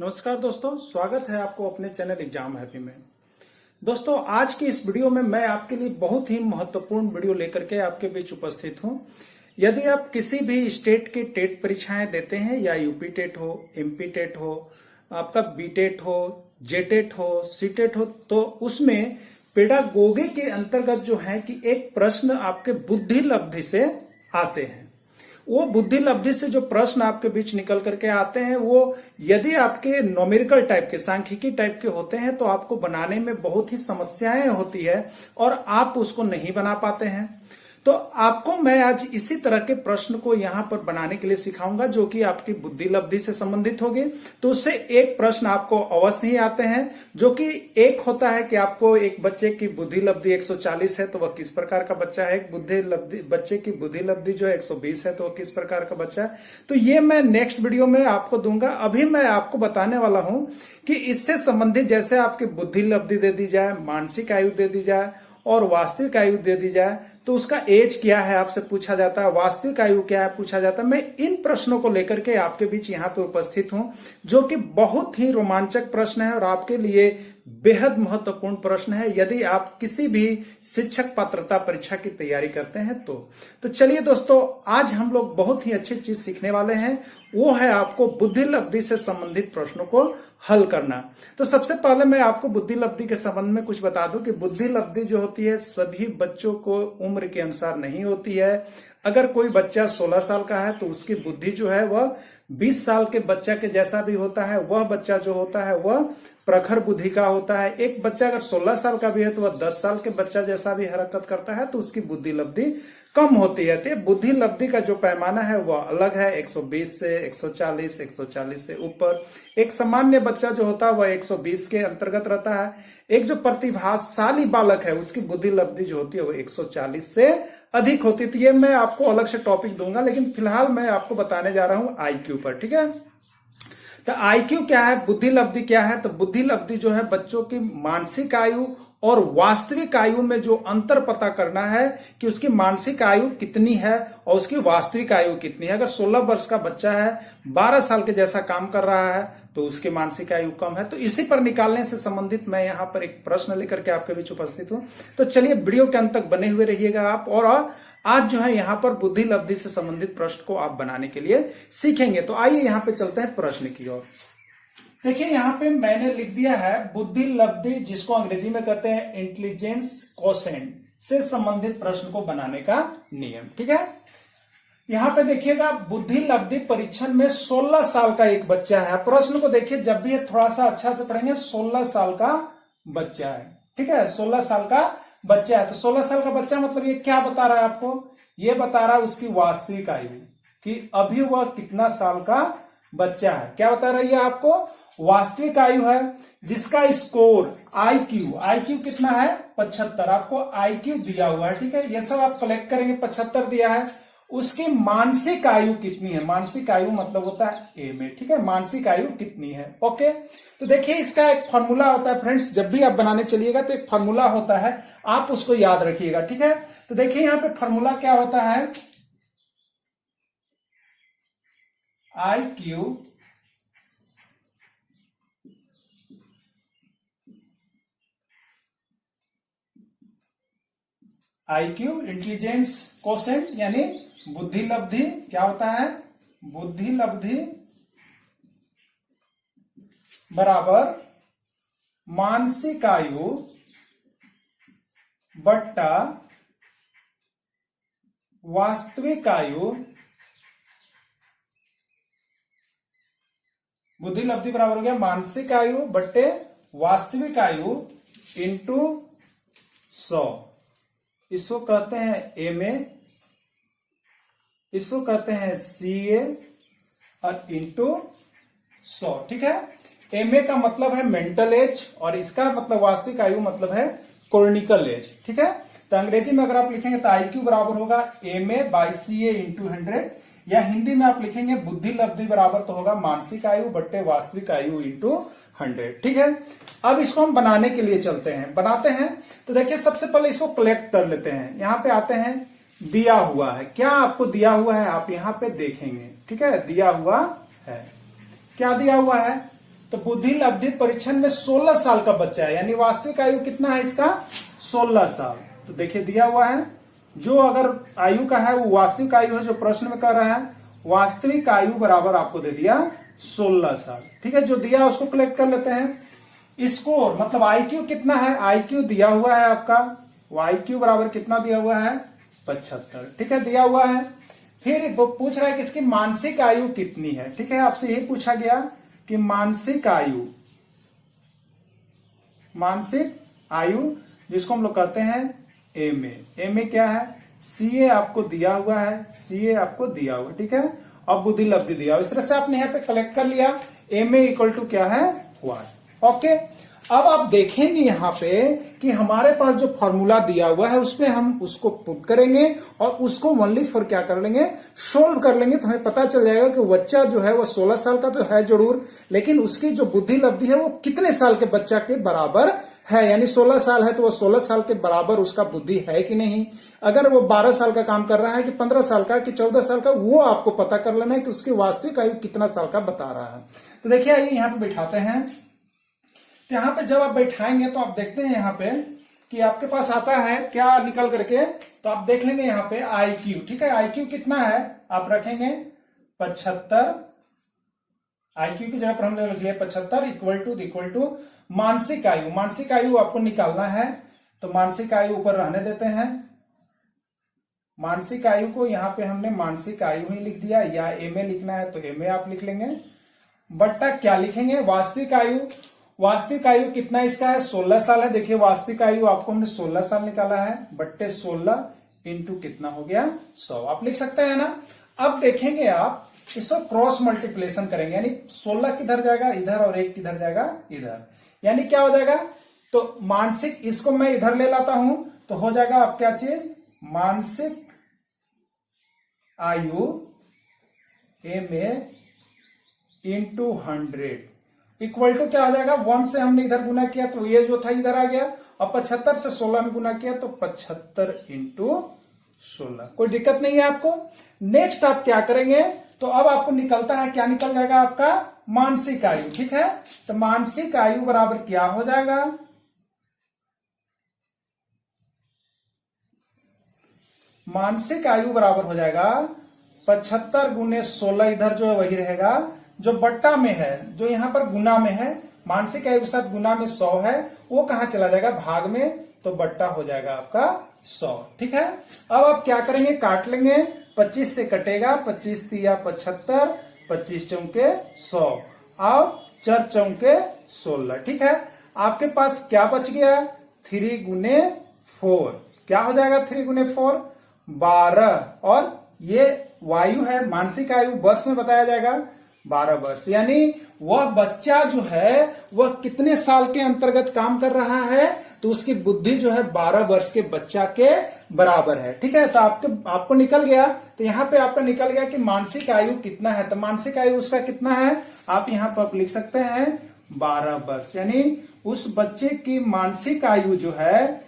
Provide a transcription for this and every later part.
नमस्कार दोस्तों, स्वागत है आपको अपने चैनल एग्जाम हैप्पी में। दोस्तों, आज की इस वीडियो में मैं आपके लिए बहुत ही महत्वपूर्ण वीडियो लेकर के आपके बीच उपस्थित हूं। यदि आप किसी भी स्टेट की टेट परीक्षाएं देते हैं, या यूपी टेट हो, एमपी टेट हो, आपका बी टेट हो, जे टेट हो, सी टेट हो, तो उसमें पेडागोगी के अंतर्गत जो है कि एक प्रश्न आपके बुद्धि लब्धि से आते हैं। वो बुद्धि लब्धि से जो प्रश्न आपके बीच निकल करके आते हैं, वो यदि आपके न्यूमेरिकल टाइप के, सांख्यिकी टाइप के होते हैं, तो आपको बनाने में बहुत ही समस्याएं होती है और आप उसको नहीं बना पाते हैं। तो आपको मैं आज इसी तरह के प्रश्न को यहां पर बनाने के लिए सिखाऊंगा, जो कि आपकी बुद्धि लब्धि से संबंधित होगी। तो उससे एक प्रश्न आपको अवश्य ही आते हैं, जो कि एक होता है कि आपको एक बच्चे की बुद्धि लब्धि 140 है तो वह किस प्रकार का बच्चा है, बच्चे की बुद्धि लब्धि जो है 120 है तो वह किस प्रकार का बच्चा है। तो ये मैं नेक्स्ट वीडियो में आपको दूंगा। अभी मैं आपको बताने वाला हूं कि इससे संबंधित जैसे आपकी बुद्धि लब्धि दे दी जाए, मानसिक आयु दे दी जाए और वास्तविक आयु दे दी जाए, तो उसका एज क्या है आपसे पूछा जाता है, वास्तविक आयु क्या है पूछा जाता है। मैं इन प्रश्नों को लेकर के आपके बीच यहाँ पे उपस्थित हूं, जो कि बहुत ही रोमांचक प्रश्न है और आपके लिए बेहद महत्वपूर्ण प्रश्न है यदि आप किसी भी शिक्षक पात्रता परीक्षा की तैयारी करते हैं तो चलिए दोस्तों, आज हम लोग बहुत ही अच्छी चीज सीखने वाले हैं। वो है आपको बुद्धि लब्धि से संबंधित प्रश्नों को हल करना। तो सबसे पहले मैं आपको बुद्धि लब्धि के संबंध में कुछ बता दूं कि बुद्धि लब्धि जो होती है सभी बच्चों को उम्र के अनुसार नहीं होती है। अगर कोई बच्चा 16 साल का है तो उसकी बुद्धि जो है वह 20 साल के बच्चा के जैसा भी होता है। वह बच्चा जो होता है वह प्रखर बुद्धि का होता है। एक बच्चा अगर 16 साल का भी है तो वह 10 साल के बच्चा जैसा भी हरकत करता है, तो उसकी बुद्धि लब्धि कम होती है। तो बुद्धि लब्धि का जो पैमाना है वह अलग है, 120 से 140, 140 से ऊपर। एक सामान्य बच्चा जो होता है वह 120 के अंतर्गत रहता है। एक जो प्रतिभाशाली बालक है उसकी बुद्धि लब्धि जो होती है वह 140 से अधिक होती है। तो ये मैं आपको अलग से टॉपिक दूंगा, लेकिन फिलहाल मैं आपको बताने जा रहा हूं आईक्यू पर। ठीक है, तो आईक्यू क्या है, बुद्धि लब्धि क्या है। तो बुद्धि लब्धि जो है बच्चों की मानसिक आयु और वास्तविक आयु में जो अंतर पता करना है कि उसकी मानसिक आयु कितनी है और उसकी वास्तविक आयु कितनी है। अगर 16 वर्ष का बच्चा है, 12 साल के जैसा काम कर रहा है, तो उसकी मानसिक आयु कम है। तो इसी पर निकालने से संबंधित मैं यहाँ पर एक प्रश्न लेकर के आपके बीच उपस्थित हूं। तो चलिए वीडियो के अंत तक बने हुए रहिएगा आप, और आज जो है यहाँ पर बुद्धि लब्धि से संबंधित प्रश्न को आप बनाने के लिए सीखेंगे। तो आइए यहाँ पे चलते हैं प्रश्न की ओर। देखिए, यहाँ पे मैंने लिख दिया है बुद्धि लब्धि, जिसको अंग्रेजी में कहते हैं इंटेलिजेंस कोशेंट, से संबंधित प्रश्न को बनाने का नियम। ठीक है, यहाँ पे देखिएगा बुद्धि लब्धि परीक्षण में 16 साल का एक बच्चा है। प्रश्न को देखिए, जब भी थोड़ा सा अच्छा से पढ़ेंगे, 16 साल का बच्चा है। ठीक है, 16 साल का बच्चा है। तो 16 साल का बच्चा मतलब ये क्या बता रहा है आपको, ये बता रहा है उसकी वास्तविक आयु, कि अभी वह कितना साल का बच्चा है। क्या बता रही है आपको, वास्तविक आयु है, जिसका स्कोर आईक्यू कितना है, 75। आपको आईक्यू दिया हुआ है। ठीक है, ये सब आप कलेक्ट करेंगे, 75 दिया है। उसकी मानसिक आयु कितनी है, मानसिक आयु मतलब होता है ए में। ठीक है, मानसिक आयु कितनी है। ओके, तो देखिए इसका एक फॉर्मूला होता है फ्रेंड्स, जब भी आप बनाने चलिएगा तो एक फॉर्मूला होता है, आप उसको याद रखिएगा। ठीक है, तो देखिए यहाँ पे फॉर्मूला क्या होता है, आईक्यू इंटेलिजेंस कोशेंट, यानी बुद्धि लब्धि। क्या होता है, बुद्धि लब्धि बराबर मानसिक आयु बट्टा वास्तविक आयु। बुद्धि लब्धि बराबर हो गया मानसिक आयु बट्टे वास्तविक आयु इंटू 100। इसको कहते हैं एमए, इसको कहते हैं सीए, और इंटू 100। ठीक है, एमए का मतलब है मेंटल एज और इसका मतलब वास्तविक आयु मतलब है कॉर्निकल एज। ठीक है, तो अंग्रेजी में अगर आप लिखेंगे तो आईक्यू बराबर होगा एमए बाई सीए इंटू 100, या हिंदी में आप लिखेंगे बुद्धि लब्धि बराबर तो होगा मानसिक आयु बट्टे वास्तविक आयु इंटू 100। ठीक है, अब इसको हम बनाने के लिए चलते हैं, बनाते हैं। तो देखिए सबसे पहले इसको कलेक्ट कर लेते हैं। यहाँ पे आते हैं, दिया हुआ है, क्या आपको दिया हुआ है आप यहाँ पे देखेंगे। ठीक है, दिया हुआ है, क्या दिया हुआ है, तो बुद्धि लब्धि परीक्षण में 16 साल का बच्चा है, यानी वास्तविक आयु कितना है इसका 16 साल। तो देखिए दिया हुआ है, जो अगर आयु का है वो वास्तविक आयु है, जो प्रश्न में कह रहा है वास्तविक आयु बराबर आपको दे दिया 16 साल। ठीक है, जो दिया उसको कलेक्ट कर लेते हैं। स्कोर मतलब आईक्यू कितना है, आईक्यू दिया हुआ है आपका, आईक्यू बराबर कितना दिया हुआ है 75। ठीक है, दिया हुआ है। फिर वो पूछ रहा है कि इसकी मानसिक आयु कितनी है। ठीक है, आपसे यही पूछा गया कि मानसिक आयु जिसको हम लोग कहते हैं एमए क्या है, सीए आपको दिया हुआ है, सीए आपको दिया हुआ। ठीक है, अब बुद्धि लब्धि दिया हुआ। इस तरह से आपने यहाँ पे कलेक्ट कर लिया, एमए इक्वल टू क्या है 1। ओके, अब आप देखेंगे यहाँ पे कि हमारे पास जो फॉर्मूला दिया हुआ है उसमें हम उसको पुट करेंगे और उसको ओनली फॉर क्या कर लेंगे, सोल्व कर लेंगे। तो हमें पता चल जाएगा कि बच्चा जो है वो 16 साल का तो है जरूर, लेकिन उसकी जो बुद्धि लब्धि है वो कितने साल के बच्चा के बराबर है। यानी 16 साल है तो वो 16 साल के बराबर उसका बुद्धि है कि नहीं। अगर वो 12 साल का काम कर रहा है कि 15 साल का कि 14 साल का, वो आपको पता कर लेना है कि उसकी वास्तविक आयु कितना साल का बता रहा है। तो देखिए आइए यहाँ पे बैठाते हैं। तो यहाँ पे जब आप बैठाएंगे तो आप देखते हैं यहाँ पे कि आपके पास आता है क्या निकल करके, तो आप देख लेंगे यहाँ पे आईक्यू। ठीक है, आईक्यू कितना है आप रखेंगे 75, आईक्यू की जगह पर हमने लिख लिया 75 इक्वल टू मानसिक आयु। मानसिक आयु आपको निकालना है, तो मानसिक आयु ऊपर रहने देते हैं। मानसिक आयु को यहाँ पे हमने मानसिक आयु ही लिख दिया, या एमए लिखना है तो एमए आप लिख लेंगे, बट्टा क्या लिखेंगे वास्तविक आयु। वास्तविक आयु कितना इसका है 16 साल है। देखिए वास्तविक आयु आपको हमने 16 साल निकाला है, बट्टे 16 इंटू कितना हो गया 100 आप लिख सकते हैं ना। अब देखेंगे आप इसको क्रॉस मल्टीप्लेशन करेंगे, यानी 16 किधर जाएगा इधर और 1 किधर जाएगा इधर, यानी क्या हो जाएगा, तो मानसिक इसको मैं इधर ले लाता हूं तो हो जाएगा आप क्या चीज, मानसिक आयु एमए इंटू 100 इक्वल टू क्या हो जाएगा, 1 से हमने इधर गुना किया तो ये जो था इधर आ गया, और 75 से 16 में गुना किया तो 75 इंटू 16। कोई दिक्कत नहीं है आपको। नेक्स्ट आप क्या करेंगे, तो अब आपको निकलता है क्या निकल जाएगा आपका मानसिक आयु। ठीक है, तो मानसिक आयु बराबर क्या हो जाएगा, मानसिक आयु बराबर हो जाएगा 75 गुने 16, इधर जो है वही रहेगा, जो बट्टा में है, जो यहां पर गुना में है, मानसिक आयु के साथ गुना में 100 है, वो कहां चला जाएगा भाग में, तो बट्टा हो जाएगा आपका 100। ठीक है, अब आप क्या करेंगे, काट लेंगे, 25 से कटेगा, 25 तिया 75, 25 चौके 100, अब 4 चौके 16। ठीक है, आपके पास क्या बच गया, 3 गुने 4, क्या हो जाएगा 3 गुने 4 12, और ये वायु है मानसिक आयु वर्ष में बताया जाएगा 12 वर्ष, यानी वह बच्चा जो है वह कितने साल के अंतर्गत काम कर रहा है, तो उसकी बुद्धि जो है 12 वर्ष के बच्चा के बराबर है। ठीक है, तो आपको निकल गया, तो यहाँ पे आपका निकल गया कि मानसिक आयु कितना है, तो मानसिक आयु उसका कितना है, आप यहाँ पर लिख सकते हैं 12 वर्ष, यानी उस बच्चे की मानसिक आयु जो है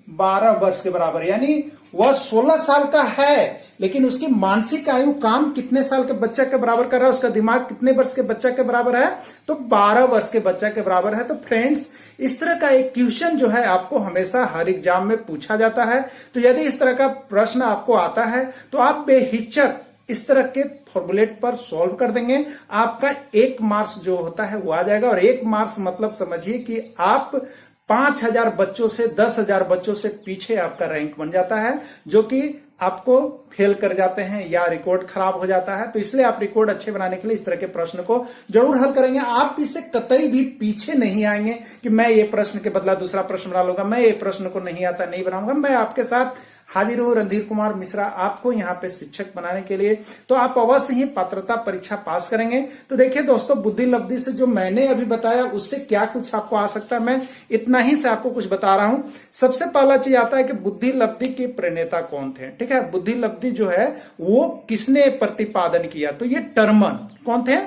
12 वर्ष के बराबर, यानी वह 16 साल का है, लेकिन उसकी मानसिक आयु काम कितने साल के बच्चा के बराबर कर रहा है, उसका दिमाग कितने वर्ष के बच्चा के बराबर है, तो 12 वर्ष के बच्चा के बराबर है। तो फ्रेंड्स, इस तरह का एक क्वेश्चन जो है आपको हमेशा हर एग्जाम में पूछा जाता है। तो यदि इस तरह का प्रश्न आपको आता है तो आप बेहिचक इस तरह के फॉर्मूलेट पर सॉल्व कर देंगे, आपका 1 मार्क्स जो होता है वो आ जाएगा। और 1 मार्क्स मतलब समझिए कि आप 5000 बच्चों से 10,000 बच्चों से पीछे आपका रैंक बन जाता है, जो कि आपको फेल कर जाते हैं या रिकॉर्ड खराब हो जाता है। तो इसलिए आप रिकॉर्ड अच्छे बनाने के लिए इस तरह के प्रश्न को जरूर हल करेंगे। आप इससे कतई भी पीछे नहीं आएंगे कि मैं ये प्रश्न के बदला दूसरा प्रश्न बना लूंगा, मैं ये प्रश्न को नहीं आता नहीं बनाऊंगा। मैं आपके साथ हाजिर हूं, रणधीर कुमार मिश्रा, आपको यहाँ पे शिक्षक बनाने के लिए। तो आप अवश्य ही पात्रता परीक्षा पास करेंगे। तो देखिए दोस्तों, बुद्धि लब्धि से जो मैंने अभी बताया उससे क्या कुछ आपको आ सकता है, मैं इतना ही से आपको कुछ बता रहा हूं। सबसे पहला चीज आता है कि बुद्धि लब्धि के प्रणेता कौन थे। ठीक है, बुद्धि लब्धि जो है वो किसने प्रतिपादन किया, तो ये टर्मन कौन थे,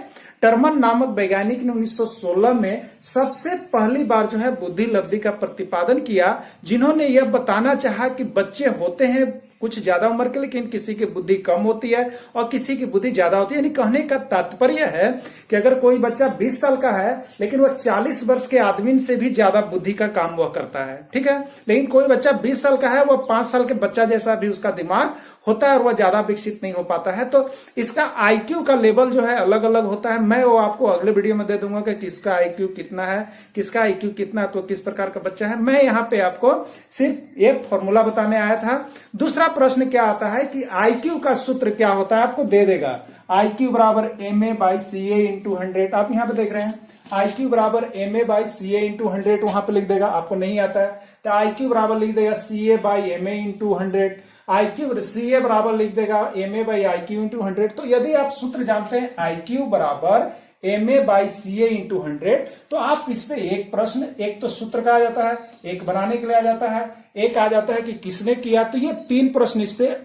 टर्मन नामक वैज्ञानिक ने 1916 में सबसे पहली बार जो है बुद्धि लब्धि का प्रतिपादन किया, जिन्होंने यह बताना चाहा कि बच्चे होते हैं कुछ ज्यादा उम्र के, लेकिन किसी की बुद्धि कम होती है और किसी की बुद्धि ज्यादा होती है। यानी कहने का तात्पर्य है कि अगर कोई बच्चा 20 साल का है लेकिन वह 40 वर्ष के आदमी से भी ज्यादा बुद्धि का काम वह करता है, ठीक है। लेकिन कोई बच्चा 20 साल का है, वह 5 साल के बच्चा जैसा भी उसका दिमाग होता है और वह ज्यादा विकसित नहीं हो पाता है। तो इसका आईक्यू का लेवल जो है अलग अलग होता है। मैं वो आपको अगले वीडियो में दे दूंगा कि किसका आईक्यू कितना है, किसका आईक्यू कितना, तो किस प्रकार का बच्चा है। मैं यहाँ पे आपको सिर्फ एक फॉर्मूला बताने आया था। दूसरा प्रश्न क्या आता है कि आईक्यू का सूत्र क्या होता है, आपको दे देगा आईक्यू बराबर MA/CA × 100। आप यहाँ पे देख रहे हैं आईक्यू बराबर MA/CA × 100, वहां पे लिख देगा। आपको नहीं आता है तो आईक्यू बराबर लिख देगा CA/MA × 100, आईक्यू CA बराबर लिख देगा MA/IQ × 100। तो यदि आप सूत्र जानते हैं आईक्यू बराबर MA/CA × 100, तो आप इस पे एक प्रश्न, एक तो सूत्र का आ जाता है, एक बनाने के लिए आ जाता है, एक आ जाता है कि किसने किया। तो ये 3 प्रश्न इससे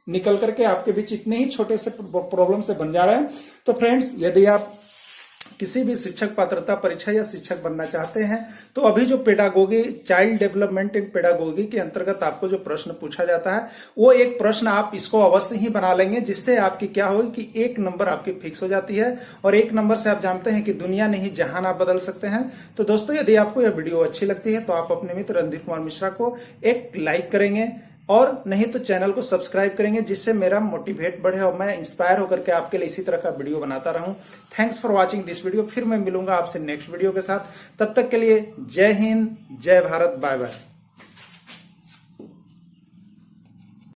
निकल करके आपके बीच इतने ही छोटे से प्रॉब्लम से बन जा रहे हैं। तो फ्रेंड्स, यदि आप किसी भी शिक्षक पात्रता परीक्षा या शिक्षक बनना चाहते हैं तो अभी जो pedagogy, child development in pedagogy के अंतर्गत आपको जो प्रश्न पूछा जाता है, वो एक प्रश्न आप इसको अवश्य ही बना लेंगे, जिससे आपकी क्या होगी कि 1 नंबर आपकी फिक्स हो जाती है। और 1 नंबर से आप जानते हैं कि दुनिया नहीं जहान आप बदल सकते हैं। तो दोस्तों, यदि आपको यह वीडियो अच्छी लगती है तो आप अपने मित्र रणधीर कुमार मिश्रा को एक लाइक करेंगे और नहीं तो चैनल को सब्सक्राइब करेंगे, जिससे मेरा मोटिवेट बढ़े और मैं इंस्पायर होकर के आपके लिए इसी तरह का वीडियो बनाता रहूं। Thanks for watching this video. फिर मैं मिलूंगा आपसे नेक्स्ट वीडियो के साथ। तब तक के लिए जय हिंद, जय भारत, बाय बाय।